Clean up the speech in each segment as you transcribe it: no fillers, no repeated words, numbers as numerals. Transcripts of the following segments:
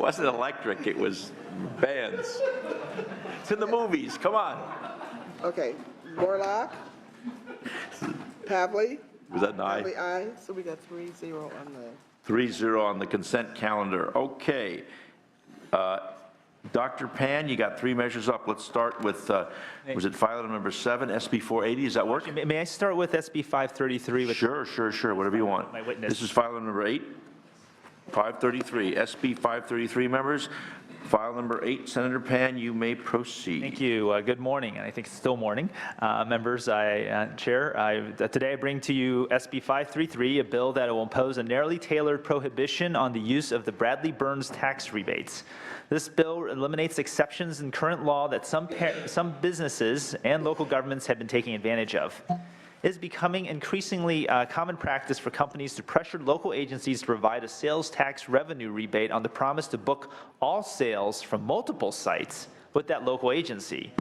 wasn't electric, it was bands. It's in the movies, come on. Okay, Morlock, Pavley. Was that an aye? Pavley, aye. So we got 3-0 on the. 3-0 on the consent calendar. Okay. Dr. Pan, you got 3 measures up. Let's start with, was it file item number 7, SB 480? Does that work? May I start with SB 533? With Sure. Whatever you want. My witness. This is file item number 8, 533, SB 533, members. File number 8, Senator Pan, you may proceed. Thank you. Good morning, and I think it's still morning. Members, Chair, today I bring to you SB 533, a bill that will impose a narrowly tailored prohibition on the use of the Bradley Burns tax rebates. This bill eliminates exceptions in current law that some businesses and local governments have been taking advantage of. It is becoming increasingly common practice for companies to pressure local agencies to provide a sales tax revenue rebate on the promise to book all sales from multiple sites with that local agency.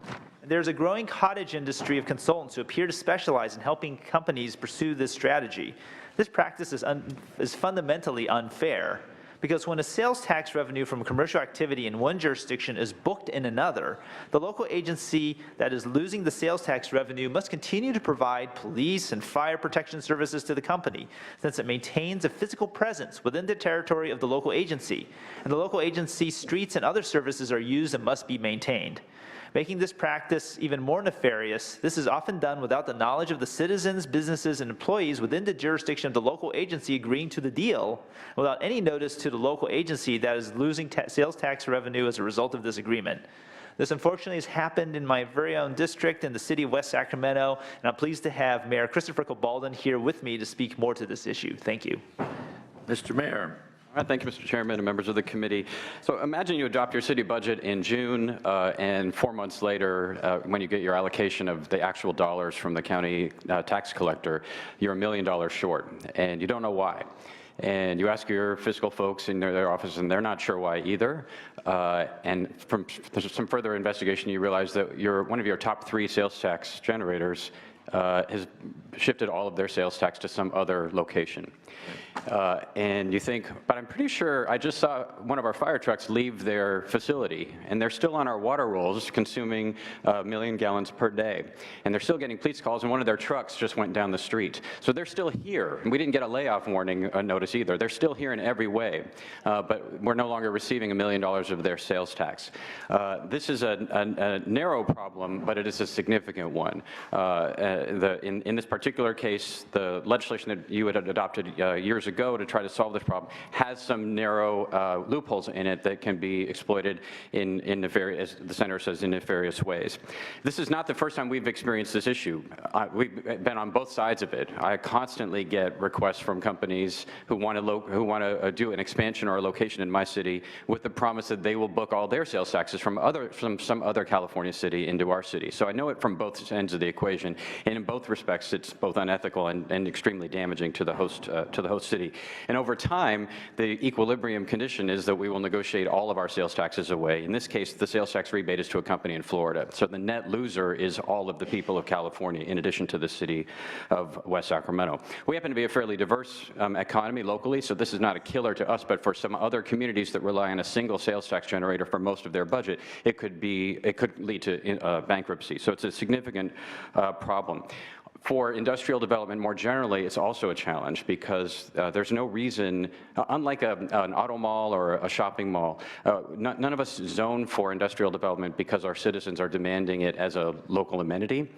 There's a growing cottage industry of consultants who appear to specialize in helping companies pursue this strategy. This practice is fundamentally unfair, because when a sales tax revenue from commercial activity in one jurisdiction is booked in another, the local agency that is losing the sales tax revenue must continue to provide police and fire protection services to the company, since it maintains a physical presence within the territory of the local agency, and the local agency's streets and other services are used and must be maintained. Making this practice even more nefarious, this is often done without the knowledge of the citizens, businesses, and employees within the jurisdiction of the local agency agreeing to the deal, without any notice to the local agency that is losing sales tax revenue as a result of this agreement. This unfortunately has happened in my very own district in the city of West Sacramento, and I'm pleased to have Mayor Christopher Cabaldan here with me to speak more to this issue. Thank you. Mr. Mayor. Thank you, Mr. Chairman and members of the committee. So imagine you adopt your city budget in June, and 4 months later, when you get your allocation of the actual dollars from the county tax collector, you're $1 million short, and you don't know why. And you ask your fiscal folks in their office, and they're not sure why either. And from some further investigation, you realize that one of your top 3 sales tax generators has shifted all of their sales tax to some other location. And you think, but I'm pretty sure I just saw one of our fire trucks leave their facility, and they're still on our water rolls consuming 1 million gallons per day. And they're still getting police calls, and one of their trucks just went down the street. So they're still here. And we didn't get a layoff warning notice either. They're still here in every way, but we're no longer receiving $1 million of their sales tax. This is a narrow problem, but it is a significant one. In this particular case, the legislation that you had adopted years ago to try to solve this problem has some narrow loopholes in it that can be exploited in nefarious, as the senator says, in nefarious ways. This is not the first time we've experienced this issue. We've been on both sides of it. I constantly get requests from companies who want to do an expansion or a location in my city with the promise that they will book all their sales taxes from some other California city into our city. So I know it from both ends of the equation, and in both respects, it's both unethical and extremely damaging to the host city. And over time, the equilibrium condition is that we will negotiate all of our sales taxes away. In this case, the sales tax rebate is to a company in Florida. So the net loser is all of the people of California, in addition to the city of West Sacramento. We happen to be a fairly diverse economy locally, so this is not a killer to us, but for some other communities that rely on a single sales tax generator for most of their budget, it could lead to bankruptcy. So it's a significant problem. For industrial development more generally, it's also a challenge because there's no reason, unlike an auto mall or a shopping mall, none of us zone for industrial development because our citizens are demanding it as a local amenity.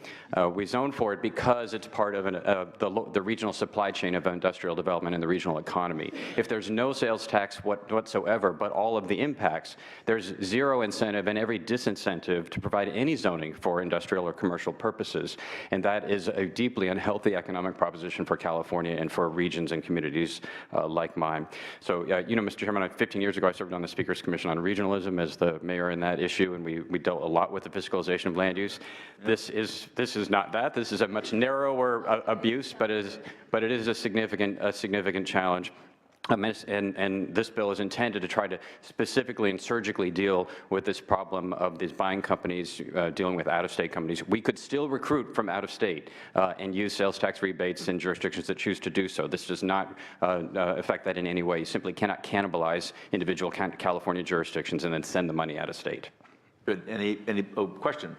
We zone for it because it's part of the regional supply chain of industrial development in the regional economy. If there's no sales tax whatsoever, but all of the impacts, there's zero incentive and every disincentive to provide any zoning for industrial or commercial purposes. And that is a deeply unhealthy economic proposition for California and for regions and communities like mine. So, you know, Mr. Chairman, 15 years ago, I served on the Speaker's Commission on Regionalism as the mayor in that issue, and we dealt a lot with the fiscalization of land use. This is not that. This is a much narrower abuse, but it is a significant challenge. And this bill is intended to try to specifically and surgically deal with this problem of these buying companies dealing with out-of-state companies. We could still recruit from out-of-state and use sales tax rebates in jurisdictions that choose to do so. This does not affect that in any way. You simply cannot cannibalize individual California jurisdictions and then send the money out of state. Good. Any question?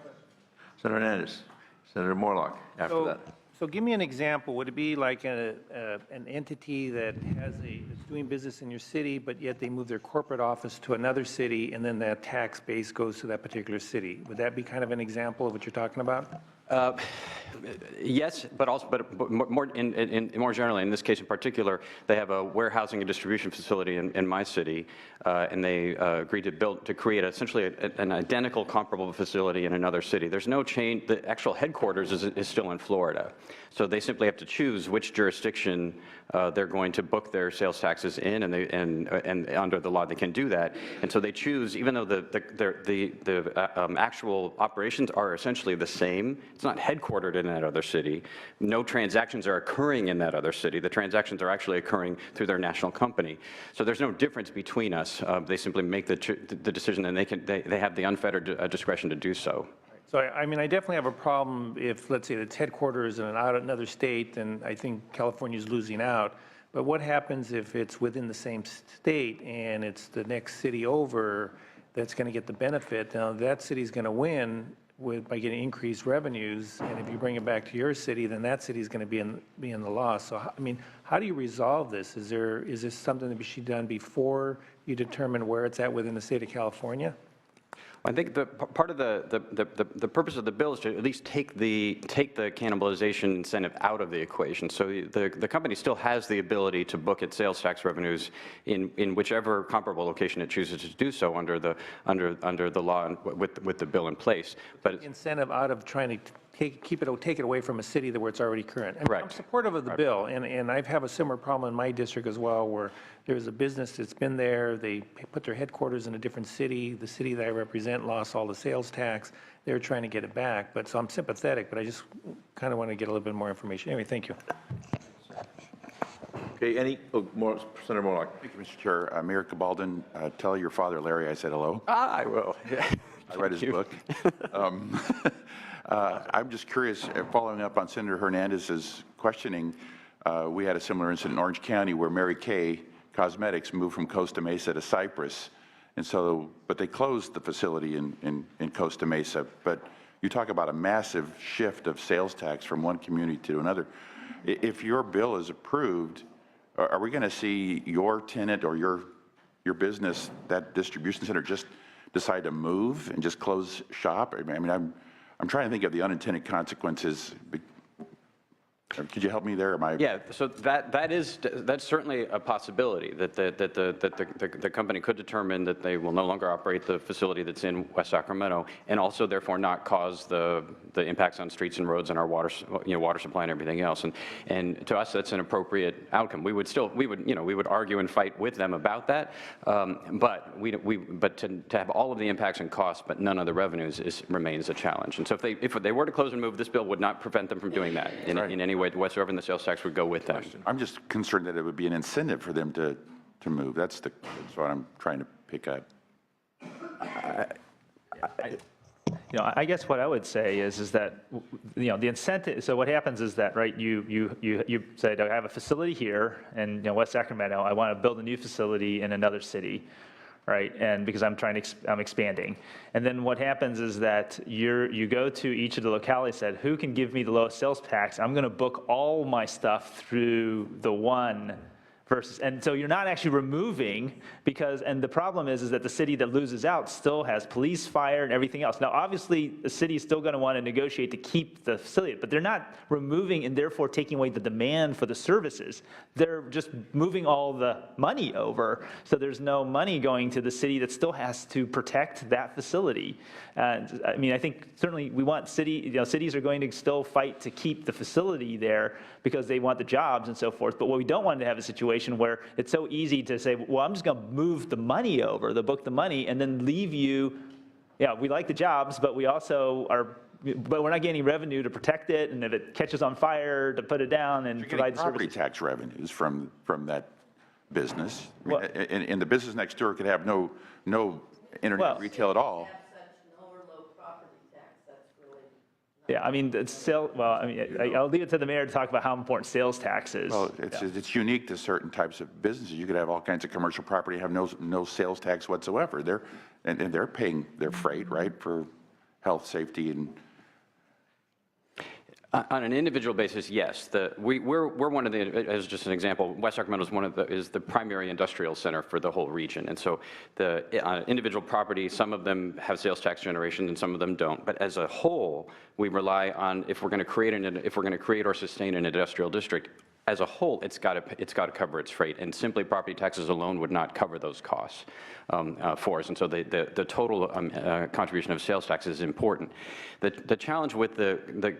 Senator Hernandez, Senator Morlock after that. So give me an example. Would it be like an entity that that's doing business in your city, but yet they move their corporate office to another city, and then that tax base goes to that particular city? Would that be kind of an example of what you're talking about? Yes, but more generally, in this case in particular, they have a warehousing and distribution facility in my city, and they agreed to create essentially an identical comparable facility in another city. There's no change. The actual headquarters is still in Florida, so they simply have to choose which jurisdiction they're going to book their sales taxes in, and under the law they can do that. And so they choose, even though the actual operations are essentially the same. It's not headquartered in that other city. No transactions are occurring in that other city. The transactions are actually occurring through their national company. So there's no difference between us. They simply make the decision, and they have the unfettered discretion to do so. So, I mean, I definitely have a problem if, let's say, its headquarters in another state, then I think California's losing out. But what happens if it's within the same state and it's the next city over that's going to get the benefit? Now, that city's going to win by getting increased revenues, and if you bring it back to your city, then that city is going to be in the loss. So, I mean, how do you resolve this? Is this something that should be done before you determine where it's at within the state of California? I think part of the purpose of the bill is to at least take the cannibalization incentive out of the equation. So the company still has the ability to book its sales tax revenues in whichever comparable location it chooses to do so under the law and with the bill in place. But Incentive out of trying to take it away from a city where it's already current. I mean, Correct. I'm supportive of the bill, and I have a similar problem in my district as well, where there's a business that's been there. They put their headquarters in a different city. The city that I represent lost all the sales tax. They're trying to get it back. But so I'm sympathetic, but I just kind of want to get a little bit more information. Anyway, thank you. Okay, more, Senator Morlock. Thank you, Mr. Chair. Mayor Cabaldon, tell your father, Larry, I said hello. I will. I read his book. I'm just curious, following up on Senator Hernandez's questioning, we had a similar incident in Orange County where Mary Kay Cosmetics moved from Costa Mesa to Cypress. And so, but they closed the facility in Costa Mesa. But you talk about a massive shift of sales tax from one community to another. If your bill is approved, are we going to see your tenant or your business, that distribution center, just decide to move and just close shop? I mean, I'm trying to think of the unintended consequences. Could you help me there? Yeah, so that's certainly a possibility that the company could determine that they will no longer operate the facility that's in West Sacramento, and also therefore not cause the impacts on streets and roads and our water supply and everything else. And to us, that's an appropriate outcome. We would argue and fight with them about that, but to have all of the impacts and costs but none of the revenues remains a challenge. And so if they were to close and move, this bill would not prevent them from doing that in any way whatsoever, and the sales tax would go with them. I'm just concerned that it would be an incentive for them to move. That's what I'm trying to pick up. I guess what I would say is that, the incentive, so what happens is that, right, you say, I have a facility here in West Sacramento, I want to build a new facility in another city, right, and because I'm expanding. And then what happens is that you go to each of the localities, said, who can give me the lowest sales tax? I'm going to book all my stuff through the one versus, and so you're not actually removing and the problem is that the city that loses out still has police, fire, and everything else. Now, obviously, the city is still going to want to negotiate to keep the facility, but they're not removing and therefore taking away the demand for the services. They're just moving all the money over, so there's no money going to the city that still has to protect that facility. And I mean, I think certainly we want cities are going to still fight to keep the facility there because they want the jobs and so forth. But what we don't want to have a situation where it's so easy to say, well, I'm just going to move the money over, book the money, and then leave you, we like the jobs, but we also but we're not getting revenue to protect it, and if it catches on fire, to put it down and provide the services. Property tax revenues from business. I Well- mean, and the business next door could have no internet Well- retail at all. Yeah, I mean, I'll leave it to the mayor to talk about how important sales tax is. Well, it's unique to certain types of businesses. You could have all kinds of commercial property have no sales tax whatsoever. They're paying their freight, right, for health, safety, and On an individual basis, yes. We're one of the, as just an example, West Sacramento is the primary industrial center for the whole region. And so the individual property, some of them have sales tax generation and some of them don't. But as a whole, we rely on, if we're going to create or sustain an industrial district, as a whole, it's got to cover its freight, and simply property taxes alone would not cover those costs for us. And so the total contribution of sales tax is important. The challenge with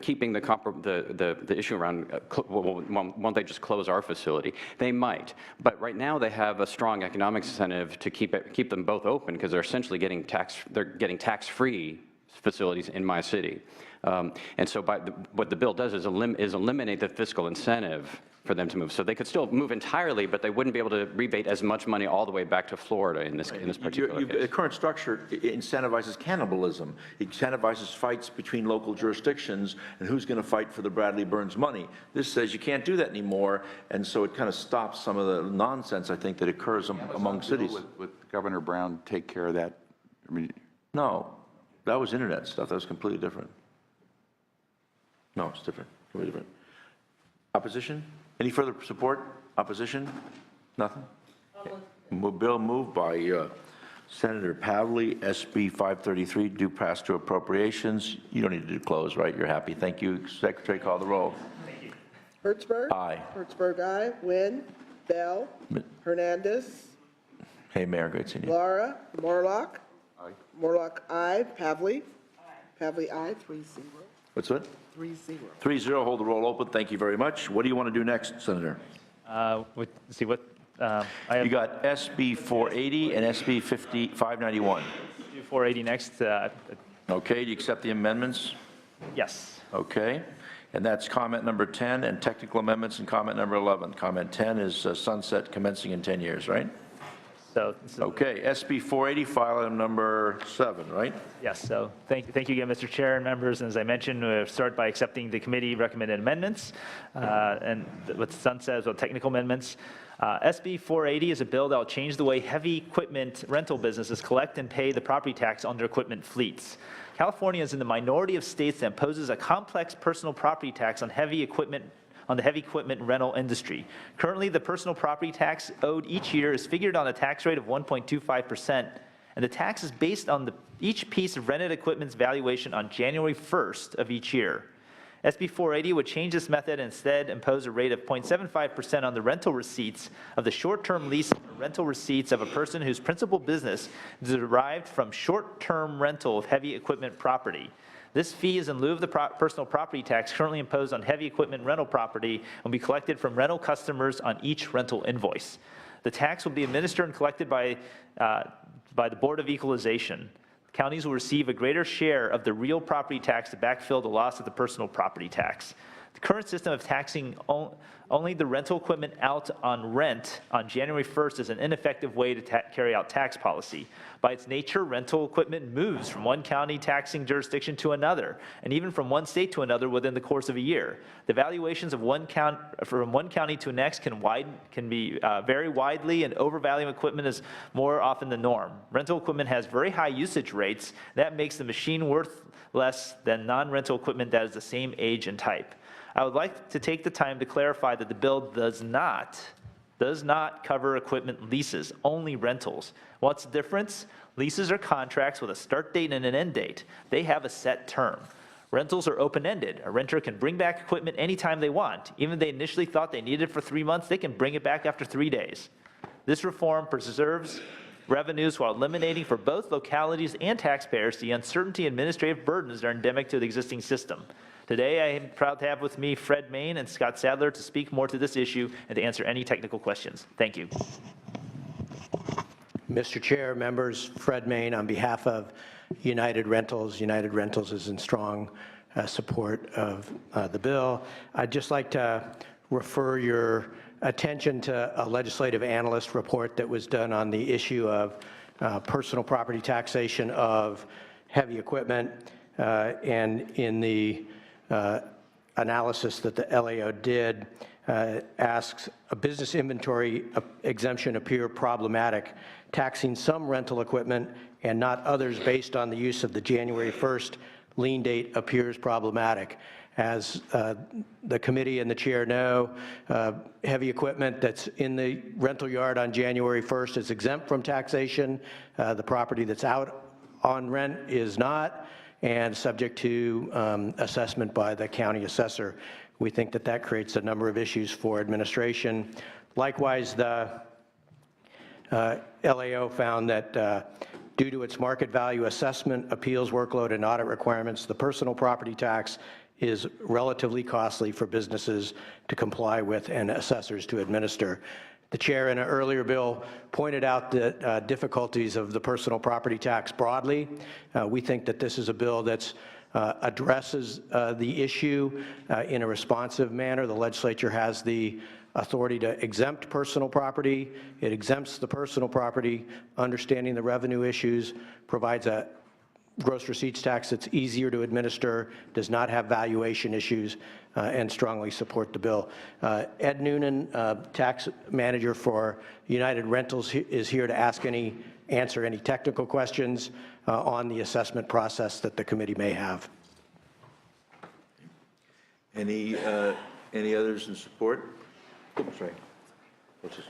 keeping the issue around, won't they just close our facility? They might, but right now they have a strong economic incentive to keep them both open because they're essentially getting tax-free facilities in my city. And so what the bill does is eliminate the fiscal incentive for them to move. So they could still move entirely, but they wouldn't be able to rebate as much money all the way back to Florida in this particular case. The current structure incentivizes cannibalism. It incentivizes fights between local jurisdictions and who's going to fight for the Bradley Burns money. This says you can't do that anymore, and so it kind of stops some of the nonsense, I think, that occurs among cities. Would Governor Brown take care of that? I mean, No, that was internet stuff. That was completely different. No, it's different, completely different. Opposition? Any further support? Opposition? Nothing? Bill moved by Senator Pavley, SB 533, due pass to appropriations. You don't need to do close, right? You're happy. Thank you. Secretary, call the roll. Hertzberg? Aye. Hertzberg, aye. Wynn? Bell? Hernandez? Hey, Mayor, great seeing you. Laura? Morlock? Aye. Morlock, aye. Pavley? Pavley, aye. 3-0. What's that? 3-0. 3-0, hold the roll open. Thank you very much. What do you want to do next, Senator? Let's see what, I have You got SB 480 and SB 591. 480 next. Okay, do you accept the amendments? Yes. Okay, and that's comment number 10 and technical amendments and comment number 11. Comment 10 is sunset commencing in 10 years, right? So Okay, SB 480, file item number 7, right? yes, so thank you again, Mr. Chair and members. And as I mentioned, we'll start by accepting the committee recommended amendments and what Sun says about technical amendments. SB 480 is a bill that will change the way heavy equipment rental businesses collect and pay the property tax on their equipment fleets. California is in the minority of states that imposes a complex personal property tax on the heavy equipment rental industry. Currently, the personal property tax owed each year is figured on a tax rate of 1.25%, and the tax is based on each piece of rented equipment's valuation on January 1st of each year. SB 480 would change this method and instead impose a rate of 0.75% on the rental receipts of the short-term lease or rental receipts of a person whose principal business is derived from short-term rental of heavy equipment property. This fee is in lieu of the personal property tax currently imposed on heavy equipment rental property and will be collected from rental customers on each rental invoice. The tax will be administered and collected by the Board of Equalization. Counties will receive a greater share of the real property tax to backfill the loss of the personal property tax. The current system of taxing only the rental equipment out on rent on January 1st is an ineffective way to carry out tax policy. By its nature, rental equipment moves from one county taxing jurisdiction to another, and even from one state to another within the course of a year. The valuations of from one county to the next can be vary widely, and overvaluing equipment is more often the norm. Rental equipment has very high usage rates. That makes the machine worth less than non-rental equipment that is the same age and type. I would like to take the time to clarify that the bill does not cover equipment leases, only rentals. What's the difference? Leases are contracts with a start date and an end date. They have a set term. Rentals are open-ended. A renter can bring back equipment anytime they want. Even if they initially thought they needed it for 3 months, they can bring it back after 3 days. This reform preserves revenues while eliminating for both localities and taxpayers the uncertainty and administrative burdens that are endemic to the existing system. Today, I am proud to have with me Fred Main and Scott Sadler to speak more to this issue and to answer any technical questions. Thank you. Mr. Chair, members, Fred Main on behalf of United Rentals. United Rentals is in strong support of the bill. I'd just like to refer your attention to a legislative analyst report that was done on the issue of personal property taxation of heavy equipment, and in the analysis that the LAO did, asks, a business inventory exemption appear problematic, taxing some rental equipment and not others based on the use of the January 1st lien date appears problematic. As the committee and the chair know, heavy equipment that's in the rental yard on January 1st is exempt from taxation. The property that's out on rent is not, and subject to assessment by the county assessor. We think that that creates a number of issues for administration. Likewise, the LAO found that due to its market value assessment, appeals workload, and audit requirements, the personal property tax is relatively costly for businesses to comply with and assessors to administer. The chair in an earlier bill pointed out the difficulties of the personal property tax broadly. We think that this is a bill that addresses the issue in a responsive manner. The legislature has the authority to exempt personal property. It exempts the personal property, understanding the revenue issues, provides a gross receipts tax that's easier to administer, does not have valuation issues, and strongly support the bill. Ed Noonan, tax manager for United Rentals, is here to answer any technical questions on the assessment process that the committee may have. Any others in support? Oops, sorry. What's this?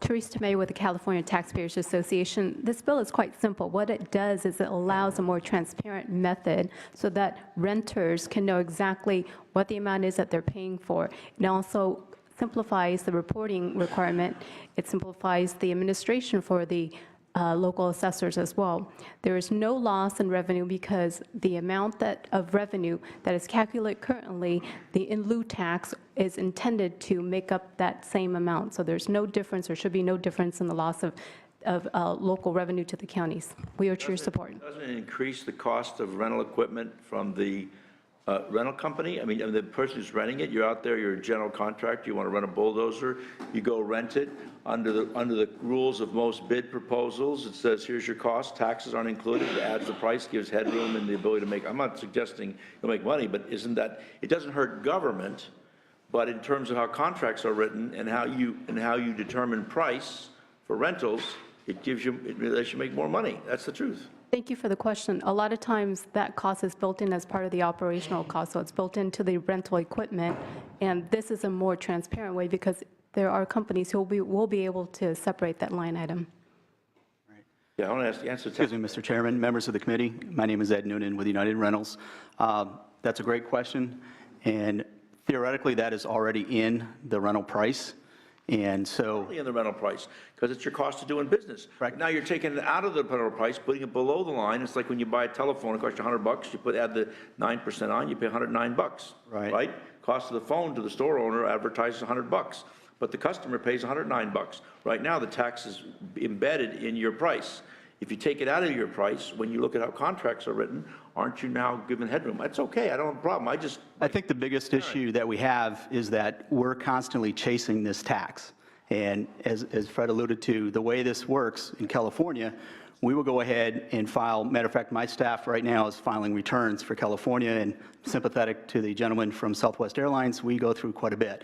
Teresa May with the California Taxpayers Association. This bill is quite simple. What it does is it allows a more transparent method so that renters can know exactly what the amount is that they're paying for. It also simplifies the reporting requirement. It simplifies the administration for the local assessors as well. There is no loss in revenue because the amount of revenue that is calculated currently, the in lieu tax, is intended to make up that same amount. So there's no difference, or should be no difference in the loss of local revenue to the counties. We urge your support. Doesn't it increase the cost of rental equipment from the rental company? I mean, the person who's renting it, you're out there, you're a general contractor, you want to rent a bulldozer, you go rent it. Under the rules of most bid proposals, it says, here's your cost, taxes aren't included, it adds the price, gives headroom and the ability to make, I'm not suggesting you'll make money, but isn't that, it doesn't hurt government, but in terms of how contracts are written and how you determine price for rentals, it gives you, it lets you make more money. That's the truth. Thank you for the question. A lot of times that cost is built in as part of the operational cost, so it's built into the rental equipment, and this is a more transparent way because there are companies who will be able to separate that line item. Yeah, I want to ask the answer. Excuse me, Mr. Chairman, members of the committee. My name is Ed Noonan with United Rentals. That's a great question, and theoretically that is already in the rental price. And so, Only in the rental price, because it's your cost of doing business. Right. Now you're taking it out of the rental price, putting it below the line. It's like when you buy a telephone, it costs you $100. You add the 9% on, you pay $109. Right. Cost of the phone to the store owner advertises $100, but the customer pays $109. Right now, the tax is embedded in your price. If you take it out of your price, when you look at how contracts are written, aren't you now given headroom? That's okay. I don't have a problem. I think the biggest issue that we have is that we're constantly chasing this tax. And as Fred alluded to, the way this works in California, we will go ahead and file. Matter of fact, my staff right now is filing returns for California, and sympathetic to the gentleman from Southwest Airlines, we go through quite a bit.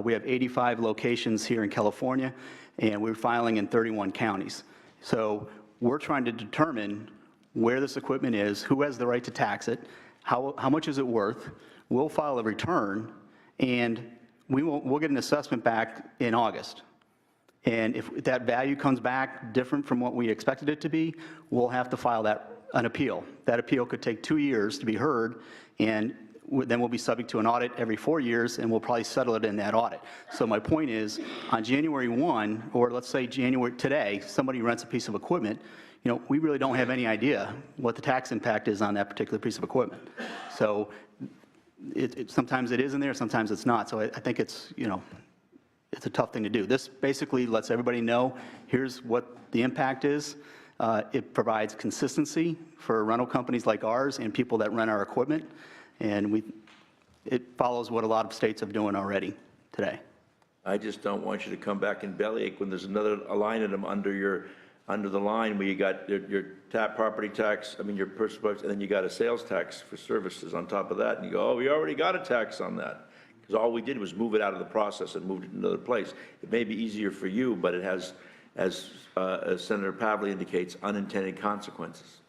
We have 85 locations here in California, and we're filing in 31 counties. So we're trying to determine where this equipment is, who has the right to tax it, how much is it worth. We'll file a return, and we'll get an assessment back in August. And if that value comes back different from what we expected it to be, we'll have to file an appeal. That appeal could take 2 years to be heard, and then we'll be subject to an audit every 4 years, and we'll probably settle it in that audit. So my point is, on January 1, or let's say today, somebody rents a piece of equipment, we really don't have any idea what the tax impact is on that particular piece of equipment. So sometimes it is in there, sometimes it's not. So I think it's a tough thing to do. This basically lets everybody know, here's what the impact is. It provides consistency for rental companies like ours and people that rent our equipment. And it follows what a lot of states are doing already today. I just don't want you to come back and bellyache when there's a line item under the line where you got your property tax, your personal tax, and then you got a sales tax for services on top of that, and you go, oh, we already got a tax on that. Because all we did was move it out of the process and moved it to another place. It may be easier for you, but it has, as Senator Pavley indicates, unintended consequences.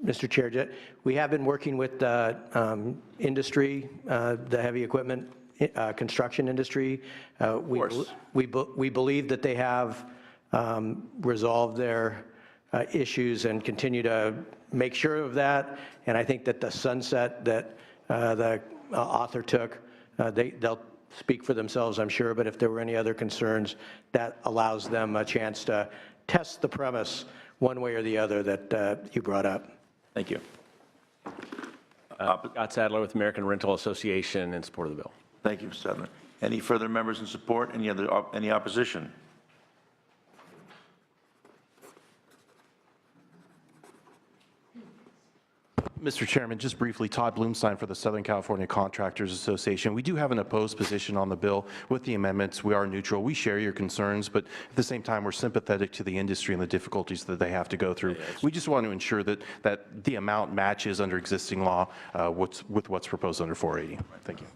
Mr. Chair, we have been working with the industry, the heavy equipment construction industry. Of course. We believe that they have resolved their issues and continue to make sure of that. And I think that the sunset that the author took, they'll speak for themselves, I'm sure, but if there were any other concerns, that allows them a chance to test the premise one way or the other that you brought up. Thank you. Scott Sadler with American Rental Association in support of the bill. Thank you, Mr. Sadler. Any further members in support? Any opposition? Mr. Chairman, just briefly, Todd Blumstein for the Southern California Contractors Association. We do have an opposed position on the bill with the amendments. We are neutral. We share your concerns, but at the same time, we're sympathetic to the industry and the difficulties that they have to go through. We just want to ensure that the amount matches under existing law with what's proposed under 480. Thank you.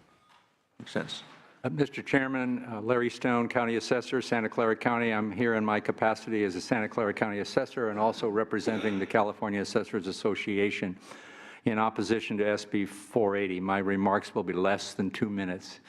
Makes sense. Mr. Chairman, Larry Stone, County Assessor, Santa Clara County. I'm here in my capacity as a Santa Clara County Assessor and also representing the California Assessors Association in opposition to SB 480. My remarks will be less than 2 minutes.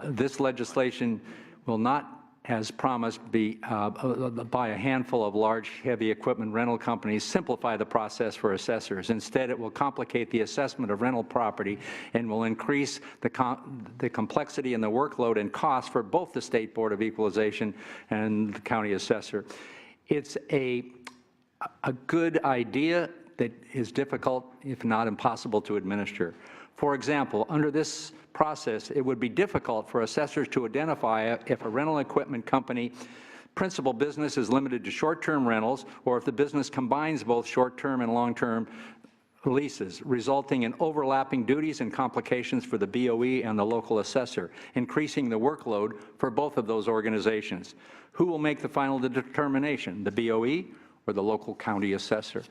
This legislation will not, as promised, be by a handful of large, heavy equipment rental companies simplify the process for assessors. Instead, it will complicate the assessment of rental property and will increase the complexity and the workload and cost for both the State Board of Equalization and the county assessor. It's a good idea that is difficult, if not impossible, to administer. For example, under this process, it would be difficult for assessors to identify if a rental equipment company principal business is limited to short-term rentals, or if the business combines both short-term and long-term leases, resulting in overlapping duties and complications for the BOE and the local assessor, increasing the workload for both of those organizations. Who will make the final determination, the BOE or the local county assessor?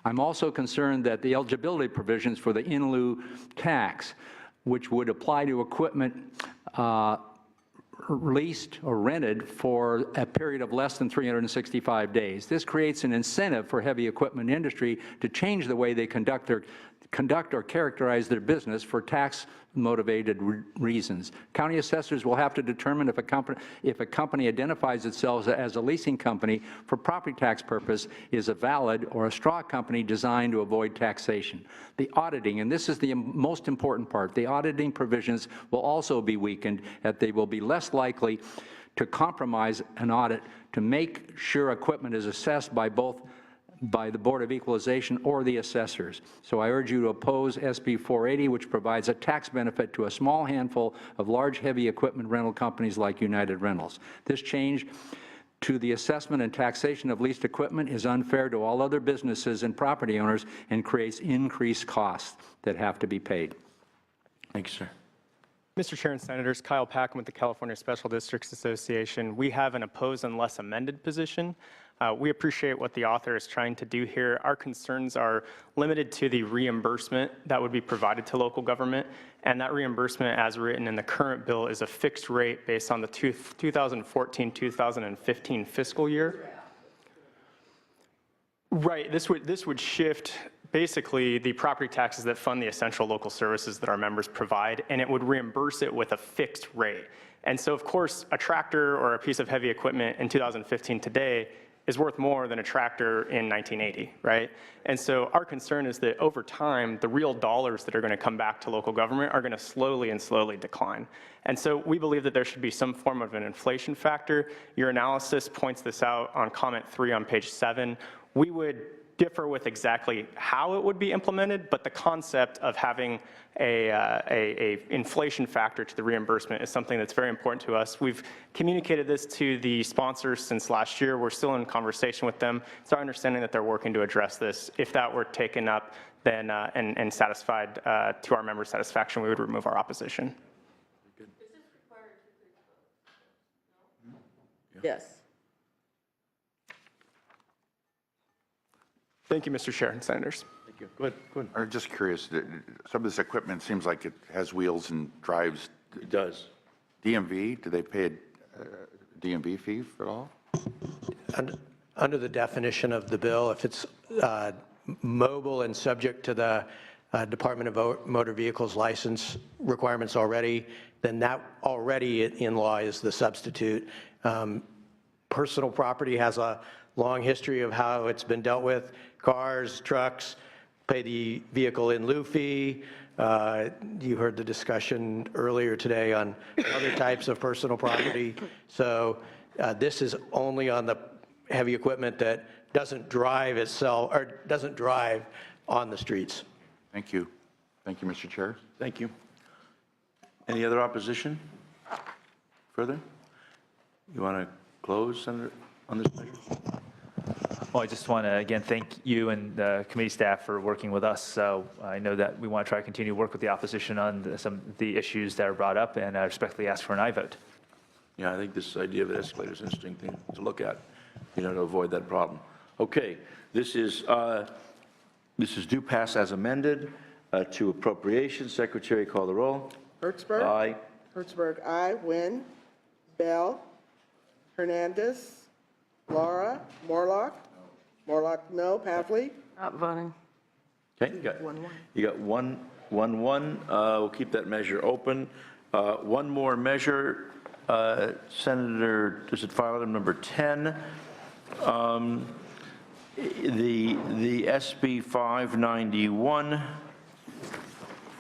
I'm also concerned that the eligibility provisions for the in lieu tax, which would apply to equipment leased or rented for a period of less than 365 days. This creates an incentive for heavy equipment industry to change the way they conduct or characterize their business for tax-motivated reasons. County assessors will have to determine if a company identifies itself as a leasing company for property tax purpose is a valid or a straw company designed to avoid taxation. The auditing, and this is the most important part, the auditing provisions will also be weakened, that they will be less likely to compromise an audit to make sure equipment is assessed by the Board of Equalization or the assessors. So I urge you to oppose SB 480, which provides a tax benefit to a small handful of large, heavy equipment rental companies like United Rentals. This change to the assessment and taxation of leased equipment is unfair to all other businesses and property owners and creates increased costs that have to be paid. Thank you, sir. Mr. Chair and Senators, Kyle Packham with the California Special Districts Association. We have an opposed unless amended position. We appreciate what the author is trying to do here. Our concerns are limited to the reimbursement that would be provided to local government, and that reimbursement as written in the current bill is a fixed rate based on the 2014-2015 fiscal year. Right, this would shift basically the property taxes that fund the essential local services that our members provide, and it would reimburse it with a fixed rate. And so, of course, a tractor or a piece of heavy equipment in 2015 today is worth more than a tractor in 1980, right? And so our concern is that over time, the real dollars that are going to come back to local government are going to slowly decline. And so we believe that there should be some form of an inflation factor. Your analysis points this out on comment 3 on page 7. We would differ with exactly how it would be implemented, but the concept of having a inflation factor to the reimbursement is something that's very important to us. We've communicated this to the sponsors since last year. We're still in conversation with them. It's our understanding that they're working to address this. If that were taken up then and satisfied to our members' satisfaction, we would remove our opposition. Is this required Yes. Thank you, Mr. Chair and Senators. Thank you. Go ahead, go ahead. I'm just curious, some of this equipment seems like it has wheels and drives. It does. DMV, do they pay a DMV fee for it all? Under the definition of the bill, if it's mobile and subject to the Department of Motor Vehicles license requirements already, then that already in law is the substitute. Personal property has a long history of how it's been dealt with. Cars, trucks, pay the vehicle in lieu fee. You heard the discussion earlier today on other types of personal property. So this is only on the heavy equipment that doesn't drive itself, or doesn't drive on the streets. Thank you. Thank you, Mr. Chair. Thank you. Any other opposition? Further? You want to close, Senator, on this measure? Well, I just want to, again, thank you and the committee staff for working with us. So I know that we want to try to continue to work with the opposition on some of the issues that are brought up, and I respectfully ask for an aye vote. Yeah, I think this idea of an escalator is an interesting thing to look at, to avoid that problem. Okay, this is due pass as amended to appropriations. Secretary, call the roll. Hertzberg? Aye. Hertzberg, aye. Wynn? Bell? Hernandez? Laura? Morlock? Morlock, no. Pavley? Not voting. Okay, you got 1-1. We'll keep that measure open. One more measure, Senator, is it file item number 10? The SB 591